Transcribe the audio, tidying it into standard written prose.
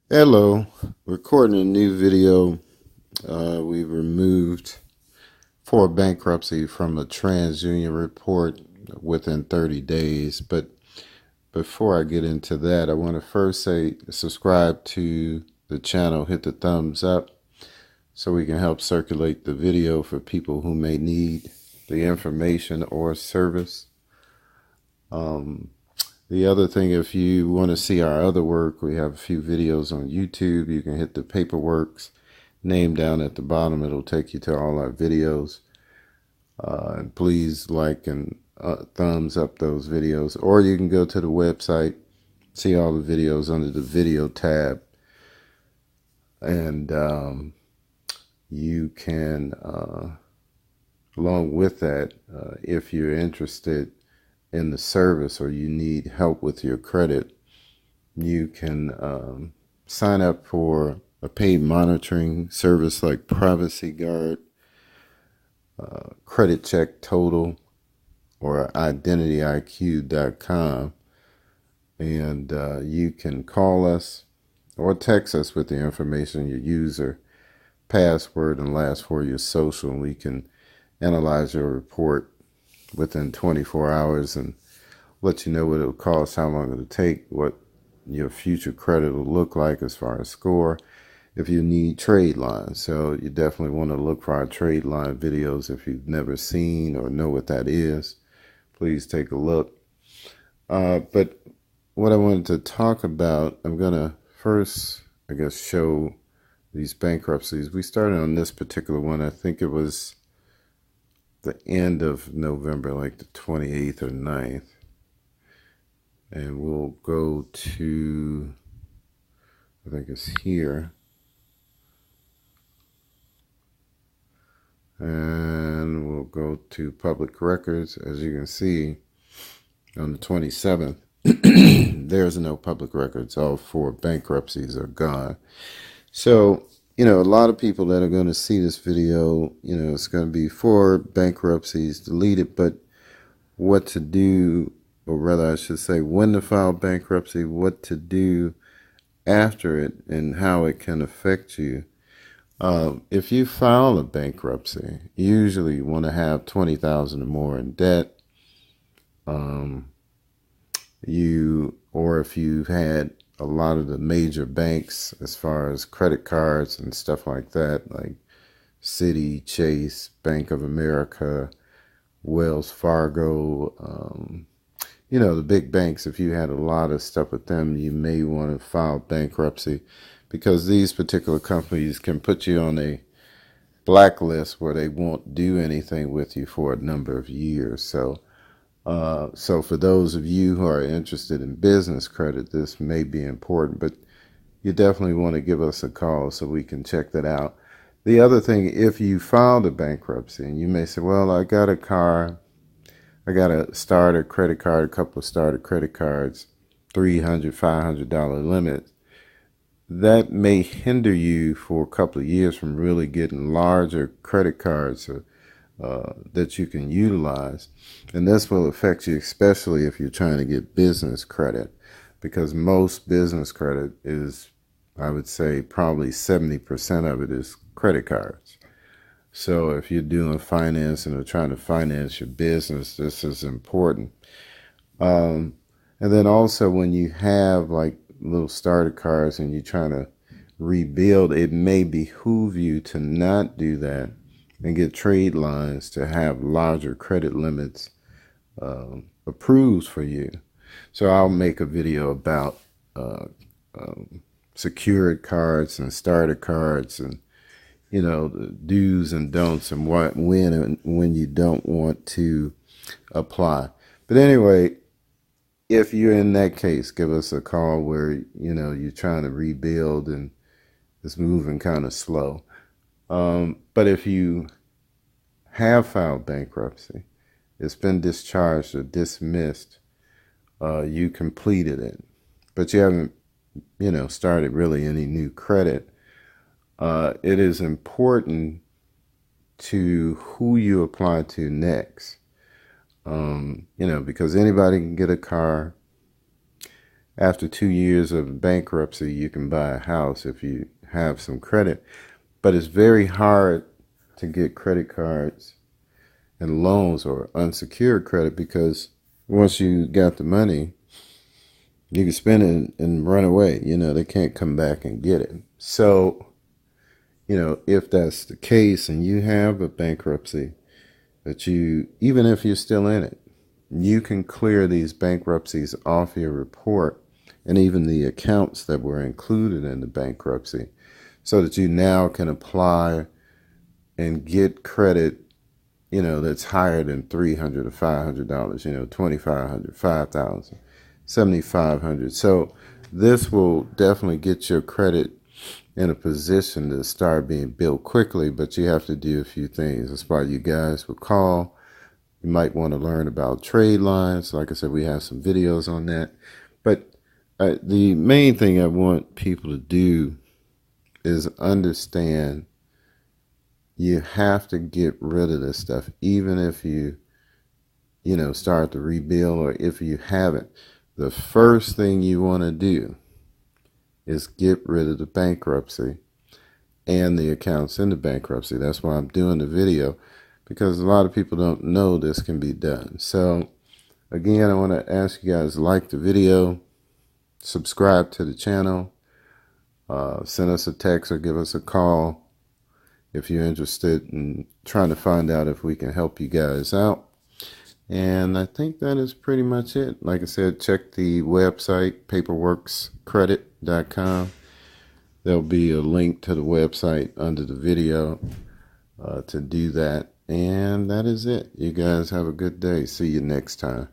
Hello, recording a new video. We removed for bankruptcy from a TransUnion report within 30 days. But before I get into that, I want to first say subscribe to the channel, hit the thumbs up so we can help circulate the video for people who may need the information or service. The other thing, if you want to see our other work, we have a few videos on YouTube. You can hit the PAPERWERKS name down at the bottom. It'll take you to all our videos. And please like and thumbs up those videos. Or you can go to the website, see all the videos under the video tab. And you can, along with that, if you're interested in the service or you need help with your credit, you can sign up for a paid monitoring service like Privacy Guard, Credit Check Total, or IdentityIQ.com. And you can call us or text us with the information, your user, password, and last four of your social, and we can analyze your report within 24 hours and let you know what it'll cost, how long it'll take, what your future credit will look like as far as score, if you need trade lines. So you definitely want to look for our trade line videos. If you've never seen or know what that is, please take a look. But what I wanted to talk about, I'm going to first, I guess, show these bankruptcies. We started on this particular one, I think it was the end of November, like the 28th or 9th. And we'll go to, I think it's here. And we'll go to public records. As you can see, on the 27th, there's no public records. All four bankruptcies are gone. So, a lot of people that are going to see this video, it's going to be four bankruptcies deleted, but what to do, or rather I should say when to file bankruptcy, what to do after it, and how it can affect you. If you file a bankruptcy, usually you want to have $20,000 or more in debt. Or if you've had a lot of the major banks as far as credit cards and stuff like that, like Citi, Chase, Bank of America, Wells Fargo, the big banks, if you had a lot of stuff with them, you may want to file bankruptcy because these particular companies can put you on a blacklist where they won't do anything with you for a number of years. So for those of you who are interested in business credit, this may be important, but you definitely want to give us a call so we can check that out. The other thing, if you filed a bankruptcy, and you may say, well, I got a car, I got a starter credit card, a couple of starter credit cards, $300, $500 limit. That may hinder you for a couple of years from really getting larger credit cards that you can utilize. And this will affect you, especially if you're trying to get business credit, because most business credit is, I would say, probably 70% of it is credit cards. So if you're doing financing or trying to finance your business, this is important. And then also when you have like little starter cards and you're trying to rebuild, it may behoove you to not do that and get trade lines to have larger credit limits approved for you. So I'll make a video about secured cards and starter cards, and the do's and don'ts, and when you don't want to apply. But anyway, if you're in that case, give us a call where you're trying to rebuild and it's moving kind of slow. But if you have filed bankruptcy, it's been discharged or dismissed, you completed it, but you haven't, started really any new credit, it is important to who you apply to next. Because anybody can get a car, after 2 years of bankruptcy, you can buy a house if you have some credit. But it's very hard to get credit cards and loans or unsecured credit, because once you got the money, you can spend it and run away. They can't come back and get it. So, if that's the case and you have a bankruptcy, that even if you're still in it, you can clear these bankruptcies off your report and even the accounts that were included in the bankruptcy, so that you now can apply and get credit, that's higher than $300 or $500, $2,500, $5,000, $7,500. So this will definitely get your credit in a position to start being built quickly, but you have to do a few things. That's why you guys would call. You might want to learn about trade lines. Like I said, we have some videos on that. But the main thing I want people to do is understand you have to get rid of this stuff, even if you start to rebuild, or if you haven't. The first thing you want to do is get rid of the bankruptcy and the accounts in the bankruptcy. That's why I'm doing the video, because a lot of people don't know this can be done. So again, I want to ask you guys, like the video, subscribe to the channel, send us a text or give us a call if you're interested in trying to find out if we can help you guys out. And I think that is pretty much it. Like I said, check the website, paperworkscredit.com. There'll be a link to the website under the video to do that. And that is it. You guys have a good day. See you next time.